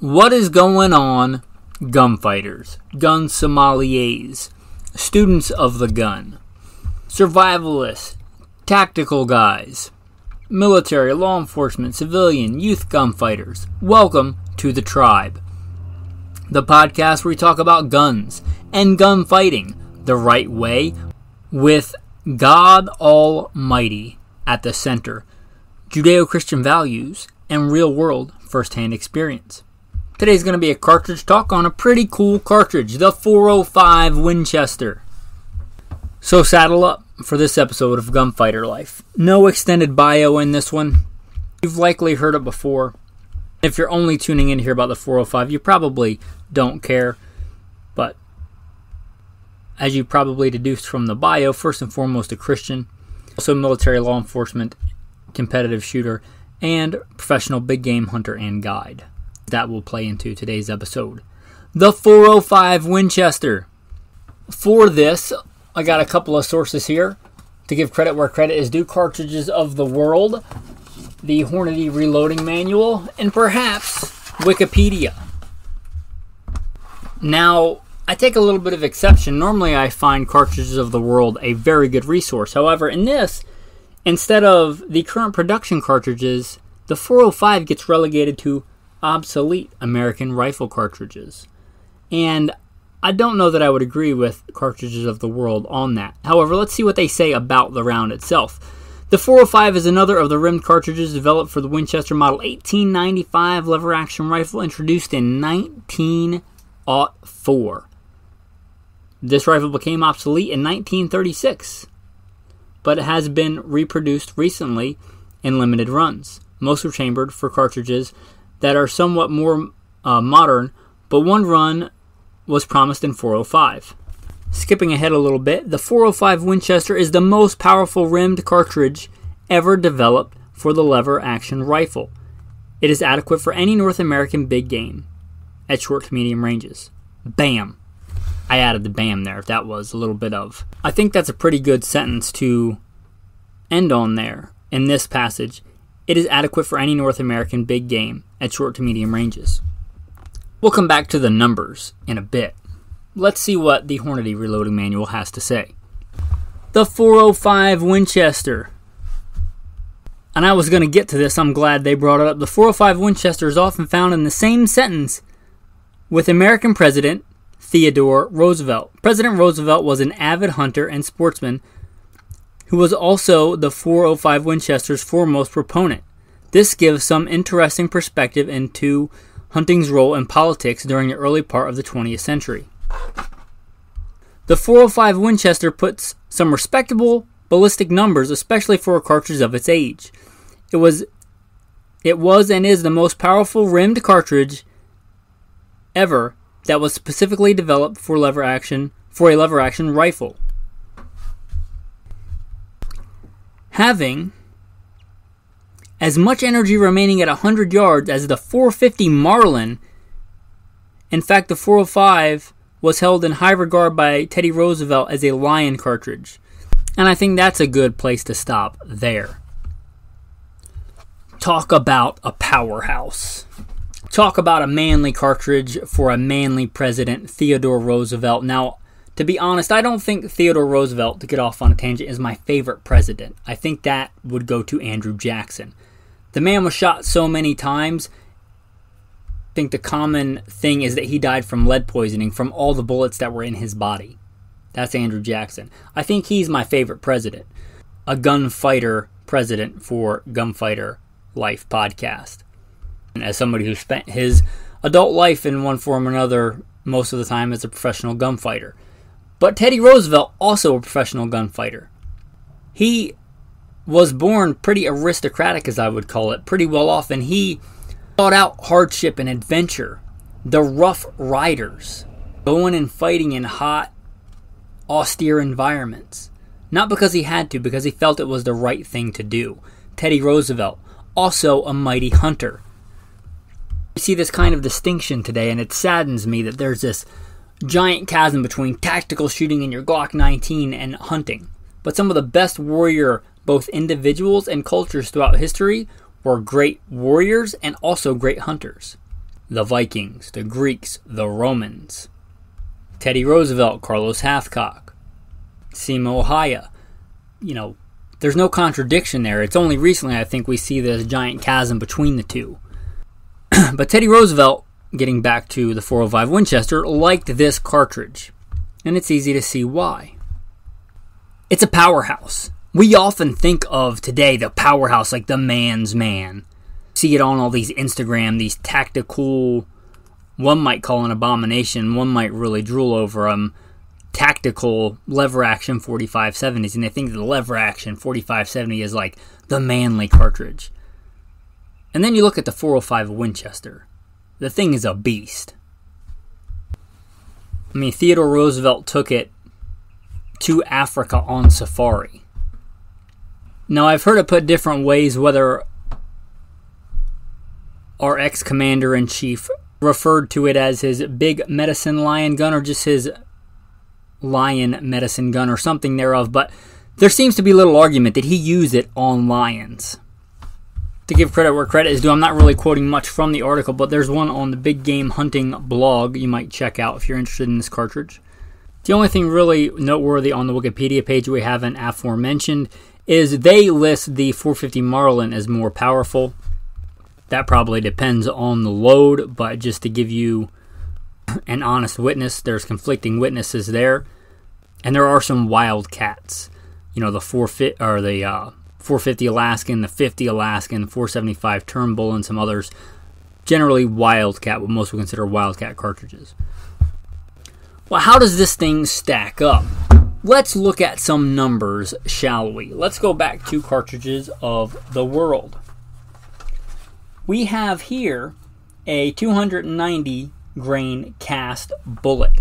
What is going on, gunfighters, gun sommeliers, students of the gun, survivalists, tactical guys, military, law enforcement, civilian, youth gunfighters? Welcome to the tribe, the podcast where we talk about guns and gunfighting the right way with God Almighty at the center, Judeo-Christian values, and real-world first-hand experience. Today's going to be a cartridge talk on a pretty cool cartridge, the 405 Winchester. So saddle up for this episode of Gunfighter Life. No extended bio in this one. You've likely heard it before. If you're only tuning in to hear about the 405, you probably don't care. But as you probably deduced from the bio, first and foremost a Christian, also military, law enforcement, competitive shooter, and professional big game hunter and guide. That will play into today's episode. The 405 Winchester. For this, I got a couple of sources here to give credit where credit is due. Cartridges of the World, the Hornady Reloading Manual, and perhaps Wikipedia. Now, I take a little bit of exception. Normally I find Cartridges of the World a very good resource. However, in this, instead of the current production cartridges, the 405 gets relegated to obsolete American rifle cartridges. And I don't know that I would agree with Cartridges of the World on that. However, let's see what they say about the round itself. The 405 is another of the rimmed cartridges developed for the Winchester Model 1895 lever-action rifle introduced in 1904. This rifle became obsolete in 1936, but it has been reproduced recently in limited runs. Most were chambered for cartridges that are somewhat more modern, but one run was promised in 405. Skipping ahead a little bit, the 405 Winchester is the most powerful rimmed cartridge ever developed for the lever-action rifle. It is adequate for any North American big game at short to medium ranges. Bam! I added the bam there. That was a little bit of... I think that's a pretty good sentence to end on there in this passage. It is adequate for any North American big game at short to medium ranges. We'll come back to the numbers in a bit. Let's see what the Hornady Reloading Manual has to say. The 405 Winchester. And I was going to get to this. I'm glad they brought it up. The 405 Winchester is often found in the same sentence with American President Theodore Roosevelt. President Roosevelt was an avid hunter and sportsman who was also the 405 Winchester's foremost proponent. This gives some interesting perspective into hunting's role in politics during the early part of the 20th century. The 405 Winchester puts some respectable ballistic numbers, especially for a cartridge of its age. It was and is the most powerful rimmed cartridge ever that was specifically developed for a lever-action rifle. Having as much energy remaining at 100 yards as the 450 Marlin. In fact, the 405 was held in high regard by Teddy Roosevelt as a Lion cartridge. And I think that's a good place to stop there. Talk about a powerhouse. Talk about a manly cartridge for a manly president, Theodore Roosevelt. Now, to be honest, I don't think Theodore Roosevelt, to get off on a tangent, is my favorite president. I think that would go to Andrew Jackson. The man was shot so many times. I think the common thing is that he died from lead poisoning from all the bullets that were in his body. That's Andrew Jackson. I think he's my favorite president. A gunfighter president for Gunfighter Life podcast. And as somebody who spent his adult life in one form or another, most of the time as a professional gunfighter. But Teddy Roosevelt, also a professional gunfighter. He was born pretty aristocratic, as I would call it, pretty well off, and he sought out hardship and adventure. The Rough Riders, going and fighting in hot, austere environments. Not because he had to, because he felt it was the right thing to do. Teddy Roosevelt, also a mighty hunter. We see this kind of distinction today, and it saddens me that there's this giant chasm between tactical shooting in your Glock 19 and hunting. But some of the best warrior, both individuals and cultures throughout history, were great warriors and also great hunters. the Vikings, the Greeks, the Romans, Teddy Roosevelt, Carlos Hathcock, Simo Ohaya. There's no contradiction there. It's only recently I think we see this giant chasm between the two. But Teddy Roosevelt, getting back to the 405 Winchester, liked this cartridge. And it's easy to see why. It's a powerhouse. We often think of today the powerhouse like the man's man. See it on all these Instagram, these tactical, one might call an abomination, one might really drool over them, tactical Leveraction 4570s. And they think the Leveraction 4570 is like the manly cartridge. And then you look at the 405 Winchester. The thing is a beast. I mean, Theodore Roosevelt took it to Africa on safari. Now, I've heard it put different ways, whether our ex-commander-in-chief referred to it as his big medicine lion gun or just his lion medicine gun or something thereof, but there seems to be little argument that he used it on lions. To give credit where credit is due, I'm not really quoting much from the article, but there's one on the Big Game Hunting blog you might check out if you're interested in this cartridge. The only thing really noteworthy on the Wikipedia page we haven't aforementioned is they list the 450 Marlin as more powerful. That probably depends on the load, but just to give you an honest witness, there's conflicting witnesses there. And there are some wildcats. The 450 Alaskan, the 50 Alaskan, 475 Turnbull, and some others. Generally wildcat, what most would consider wildcat cartridges. Well, how does this thing stack up? Let's look at some numbers, shall we? Let's go back to cartridges of the world. We have here a 290 grain cast bullet.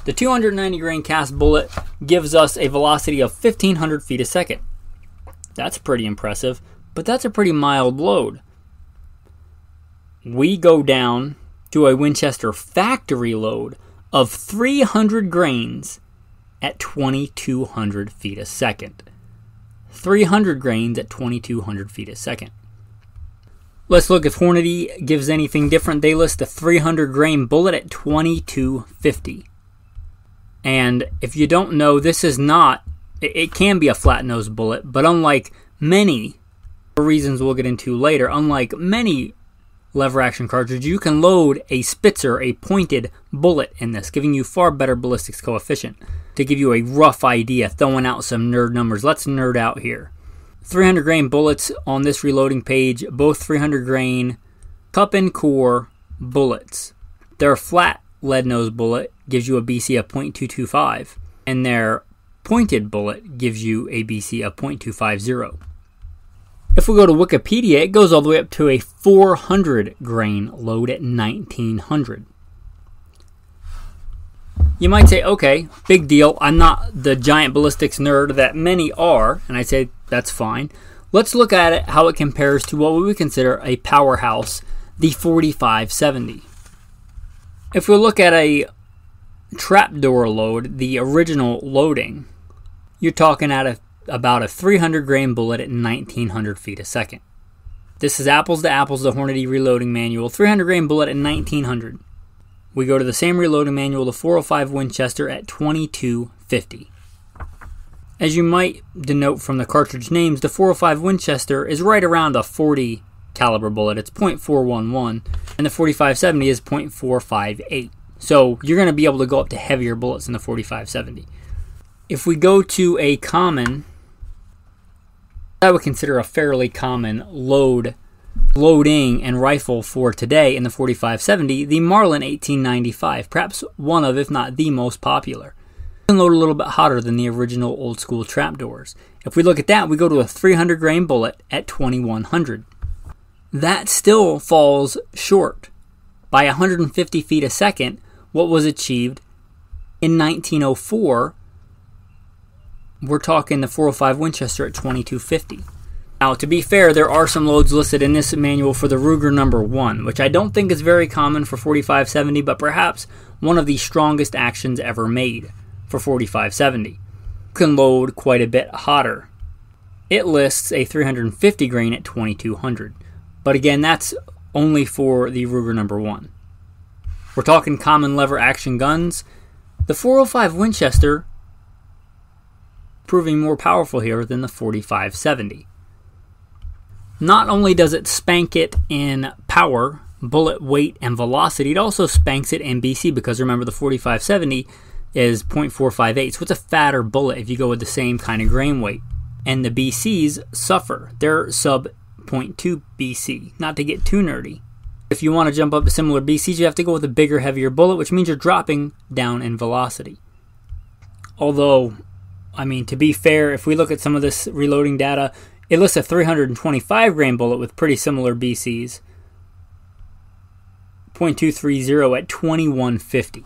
The 290 grain cast bullet gives us a velocity of 1,500 feet a second. That's pretty impressive, but that's a pretty mild load. We go down to a Winchester factory load of 300 grains at 2,200 feet a second. 300 grains at 2,200 feet a second. Let's look if Hornady gives anything different. They list a 300 grain bullet at 2,250. And if you don't know, this is not, it can be a flat nose bullet, but unlike many, for reasons we'll get into later, unlike many lever action cartridges, you can load a Spitzer, a pointed bullet in this, giving you far better ballistics coefficient. To give you a rough idea, throwing out some nerd numbers, let's nerd out here. 300 grain bullets on this reloading page, both 300 grain cup and core bullets. Their flat lead nose bullet gives you a BC of 0.225, and their pointed bullet gives you a BC of 0.250. If we go to Wikipedia, it goes all the way up to a 400 grain load at 1900. You might say, okay, big deal. I'm not the giant ballistics nerd that many are, and I say that's fine. Let's look at it, how it compares to what we would consider a powerhouse, the 4570. If we look at a trapdoor load, the original loading, you're talking at about a 300 grain bullet at 1900 feet a second. This is apples to apples, the Hornady reloading manual, 300 grain bullet at 1900. We go to the same reloading manual, the 405 Winchester at 2250. As you might denote from the cartridge names, the 405 Winchester is right around a 40 caliber bullet. It's .411, and the 4570 is .458. So you're going to be able to go up to heavier bullets in the 4570. If we go to a common, I would consider a fairly common loading and rifle for today in the 4570, the Marlin 1895, perhaps one of, if not the most popular. It can load a little bit hotter than the original old school trapdoors. If we look at that, we go to a 300 grain bullet at 2100. That still falls short by 150 feet a second what was achieved in 1904. We're talking the 405 Winchester at 2250. Now, to be fair, there are some loads listed in this manual for the Ruger number 1, which I don't think is very common for 4570, but perhaps one of the strongest actions ever made for 4570. You can load quite a bit hotter. It lists a 350 grain at 2200, but again, that's only for the Ruger number 1. we're talking common lever action guns, the .405 Winchester proving more powerful here than the .45-70. Not only does it spank it in power, bullet weight, and velocity, it also spanks it in BC, because remember the .45-70 is .458, so it's a fatter bullet if you go with the same kind of grain weight. And the BCs suffer. They're sub .2 BC, not to get too nerdy. If you want to jump up to similar BCs, you have to go with a bigger, heavier bullet, which means you're dropping down in velocity. Although, I mean, to be fair, if we look at some of this reloading data, it lists a 325 grain bullet with pretty similar BCs. .230 at 2150.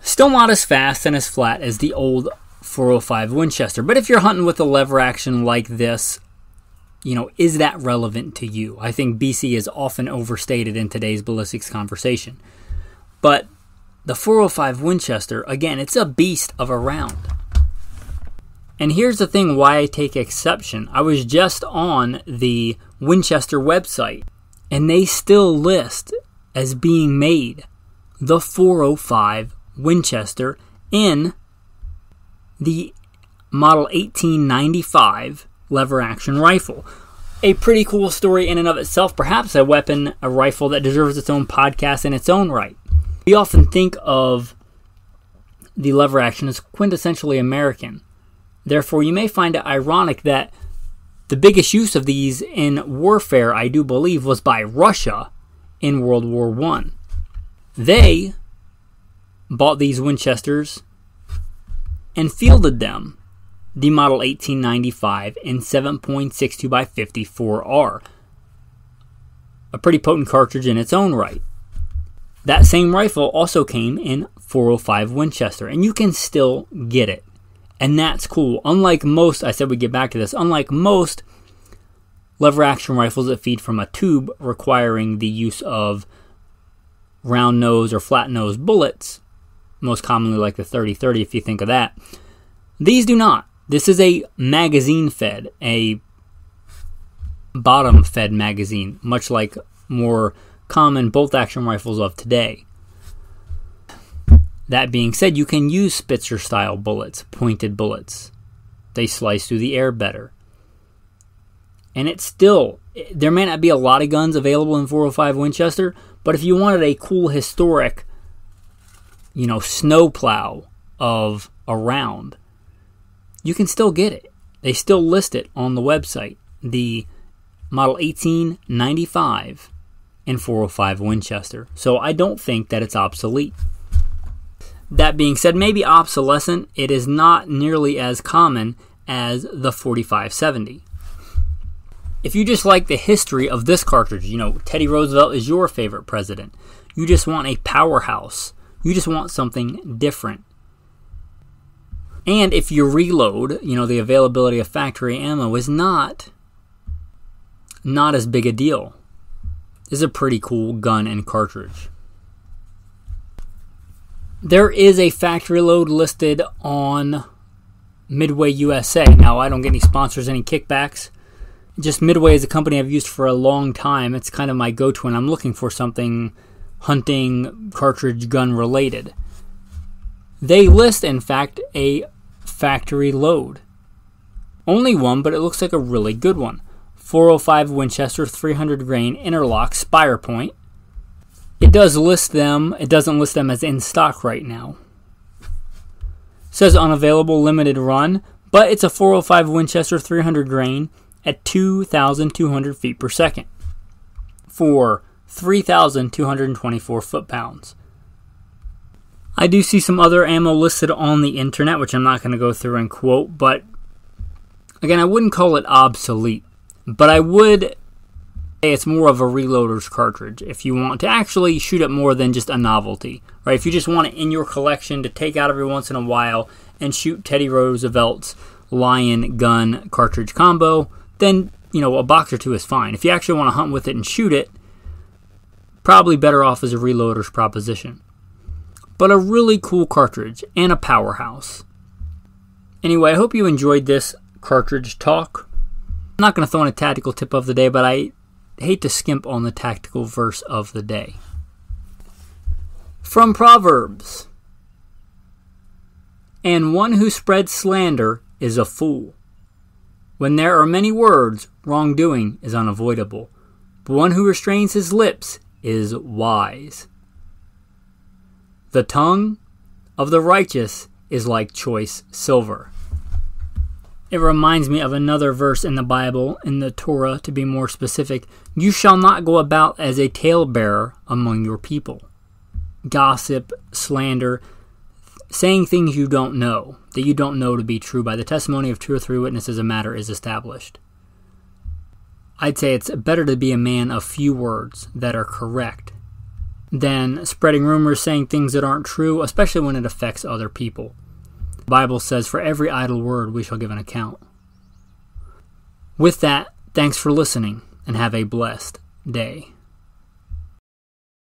Still not as fast and as flat as the old .405 Winchester, but if you're hunting with a lever action like this, is that relevant to you? I think BC is often overstated in today's ballistics conversation. But the .405 Winchester, again, it's a beast of a round. And here's the thing why I take exception. I was just on the Winchester website, and they still list as being made the .405 Winchester in the model 1895 lever action rifle. A pretty cool story in and of itself, perhaps a rifle that deserves its own podcast in its own right. We often think of the lever action as quintessentially American. Therefore, you may find it ironic that the biggest use of these in warfare, I do believe, was by Russia in World War I. They bought these Winchesters and fielded them, the model 1895 in 7.62 by 54R. A pretty potent cartridge in its own right. That same rifle also came in .405 Winchester, and you can still get it. And that's cool. Unlike most, I said we'd get back to this, unlike most lever action rifles that feed from a tube requiring the use of round nose or flat nose bullets, most commonly like the 30-30 if you think of that, these do not. This is a magazine fed, a bottom fed magazine, much like more common bolt action rifles of today. That being said, you can use Spitzer style bullets, pointed bullets. They slice through the air better. And it's still, there may not be a lot of guns available in .405 Winchester, but if you wanted a cool historic, snowplow of a round, you can still get it. They still list it on the website. The model 1895 in .405 Winchester. So I don't think that it's obsolete. That being said, maybe obsolescent, it is not nearly as common as the .45-70. If you just like the history of this cartridge, Teddy Roosevelt is your favorite president. You just want a powerhouse. You just want something different. And if you reload, the availability of factory ammo is not as big a deal. This is a pretty cool gun and cartridge. There is a factory load listed on Midway USA. Now, I don't get any sponsors, any kickbacks. Just Midway is a company I've used for a long time. It's kind of my go-to when I'm looking for something hunting, cartridge, gun related. They list, in fact, a factory load. Only one, but it looks like a really good one. .405 Winchester 300 grain interlock spire point. It doesn't list them as in stock right now. It says unavailable limited run, but it's a .405 Winchester 300 grain at 2,200 feet per second for 3,224 foot-pounds. I do see some other ammo listed on the internet, which I'm not going to go through and quote, but again, I wouldn't call it obsolete, but I would say it's more of a reloader's cartridge if you want to actually shoot it more than just a novelty, right? If you just want it in your collection to take out every once in a while and shoot Teddy Roosevelt's Lion gun cartridge combo, then, a box or two is fine. If you actually want to hunt with it and shoot it, probably better off as a reloader's proposition. But a really cool cartridge and a powerhouse. Anyway, I hope you enjoyed this cartridge talk. I'm not going to throw in a tactical tip of the day, but I hate to skimp on the tactical verse of the day. From Proverbs. And one who spreads slander is a fool. When there are many words, wrongdoing is unavoidable, but one who restrains his lips is wise. The tongue of the righteous is like choice silver. It reminds me of another verse in the Bible, in the Torah to be more specific. You shall not go about as a talebearer among your people. Gossip, slander, saying things you don't know, that you don't know to be true. By the testimony of 2 or 3 witnesses, a matter is established. I'd say it's better to be a man of few words that are correct than spreading rumors, saying things that aren't true, especially when it affects other people. The Bible says, for every idle word we shall give an account. With that, thanks for listening, and have a blessed day.